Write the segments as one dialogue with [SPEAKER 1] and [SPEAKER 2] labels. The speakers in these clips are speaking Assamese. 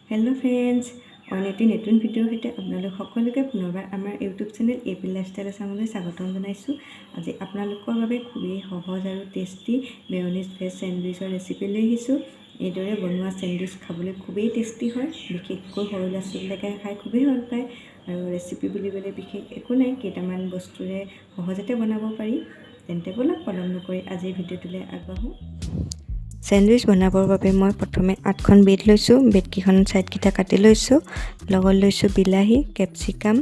[SPEAKER 1] हेलो फ्रेंड्स और एटी नतुन भिडिओर सहित आपनालोक सकलोके पुनरबार आमार यूट्यूब चेनेल एपी लाइफस्टाइल आसामলৈ स्वागतम जनाइছো। আজি आपनालोকৰ বাবে খুবেই সহজ আৰু টেষ্টি মেয়নিজ ভেজ স্যান্ডউইচৰ ৰেচিপি লৈ আহিছো। এইদৰে বনোৱা স্যান্ডউইচ খাবলৈ খুবেই টেষ্টি হয়, বিশেষকৈ সৰু ল'ৰা-ছোৱালীবিলাকে খাই খুবেই ভাল পায়। আৰু ৰেচিপি বুলিবলৈ বিশেষ একো নাই, কেইটামান বস্তুৰে সহজতে বনাব পাৰি। তেন্তে বলক পলম নকৰি আজিৰ ভিডিঅ'টোলৈ আগবাঢ়ো। স্যান্ডউইচ বনাবৰ বাবে মই প্ৰথমে 8খন ব্ৰেড লৈছোঁ। ব্ৰেডকেইখন সাইডকেইটা কাটি লৈছোঁ। লগত লৈছোঁ বিলাহী, কেপচিকাম,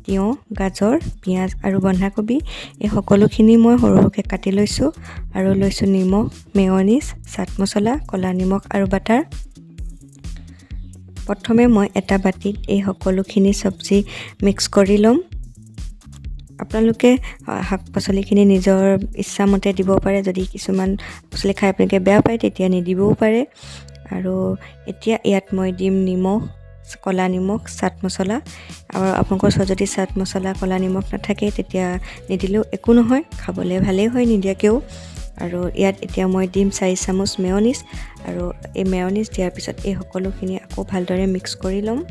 [SPEAKER 1] তিয়ঁহ, গাজৰ, পিঁয়াজ আৰু বন্ধাকবি। এই সকলোখিনি মই সৰু সৰুকৈ কাটি লৈছোঁ। আৰু লৈছোঁ নিমখ, মেয়নিজ, চাট মছলা, ক'লা নিমখ আৰু বাটাৰ। প্ৰথমে মই এটা বাটিত এই সকলোখিনি চব্জি মিক্স কৰি ল'ম। আপোনালোকে শাক পাচলিখিনি নিজৰ ইচ্ছামতে দিব পাৰে। যদি কিছুমান পাচলি খাই আপোনালোকে বেয়া পায় তেতিয়া নিদিবও পাৰে। আৰু এতিয়া ইয়াত মই দিম নিমখ, ক'লা নিমখ, চাট মছলা। আৰু আপোনালোকৰ ওচৰত যদি চাট মছলা, ক'লা নিমখ নাথাকে তেতিয়া নিদিলেও একো নহয়, খাবলৈ ভালেই হয় নিদিয়াকৈও। আৰু ইয়াত এতিয়া মই দিম 4 চামুচ মেয়নিজ। আৰু এই মেয়নিজ দিয়াৰ পিছত এই সকলোখিনি আকৌ ভালদৰে মিক্স কৰি ল'ম।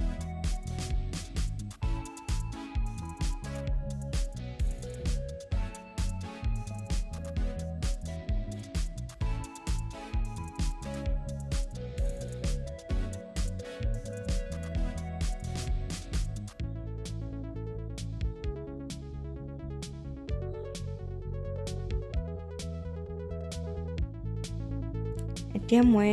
[SPEAKER 1] এতিয়া মই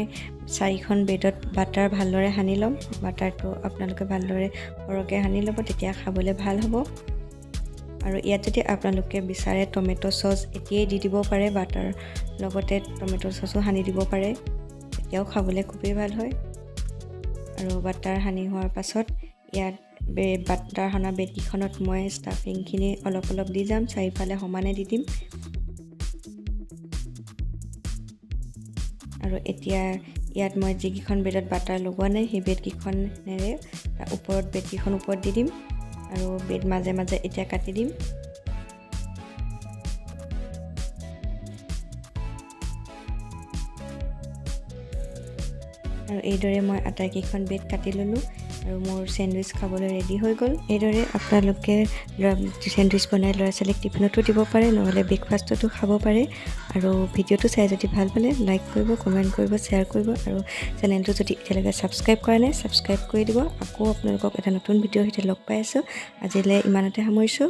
[SPEAKER 1] 4খন ব্ৰেডত বাটাৰ ভালদৰে সানি ল'ম। বাটাৰটো আপোনালোকে ভালদৰে সৰহকৈ সানি ল'ব, তেতিয়া খাবলৈ ভাল হ'ব। আৰু ইয়াত যদি আপোনালোকে বিচাৰে টমেটো চচ এতিয়াই দি দিব পাৰে, বাটাৰ লগতে টমেটো চচো সানি দিব পাৰে, তেতিয়াও খাবলৈ খুবেই ভাল হয়। আৰু বাটাৰ সানি হোৱাৰ পাছত ইয়াত বাটাৰ সনা ব্ৰেডকেইখনত মই ষ্টাফিংখিনি অলপ অলপ দি যাম, চাৰিওফালে সমানে দি দিম। আৰু এতিয়া ইয়াত মই যিকেইখন ব্ৰেডত বাটাৰ লগোৱা নাই সেই ব্ৰেডকেইখনেৰে ওপৰত ব্ৰেডকেইখন ওপৰত দি দিম। আৰু ব্ৰেড মাজে মাজে এতিয়া কাটি দিম। আৰু এইদৰে মই আটাইকেইখন ব্ৰেড কাটি ল'লোঁ আৰু মোৰ স্যান্ডউইচ খাবলৈ ৰেডি হৈ গ'ল। এইদৰে আপোনালোকে স্যান্ডউইচ বনাই ল'ৰা ছোৱালীক টিফিনতো দিব পাৰে, নহ'লে ব্ৰেকফাষ্টতো খাব পাৰে। আৰু ভিডিঅ'টো চাই যদি ভাল পালে লাইক কৰিব, কমেণ্ট কৰিব, শ্বেয়াৰ কৰিব। আৰু চেনেলটো যদি এতিয়ালৈকে ছাবস্ক্ৰাইব কৰা নাই ছাবস্ক্ৰাইব কৰি দিব। আকৌ আপোনালোকক এটা নতুন ভিডিঅ'ৰ সৈতে লগ পাই আছোঁ। আজিলৈ ইমানতে সামৰিছোঁ।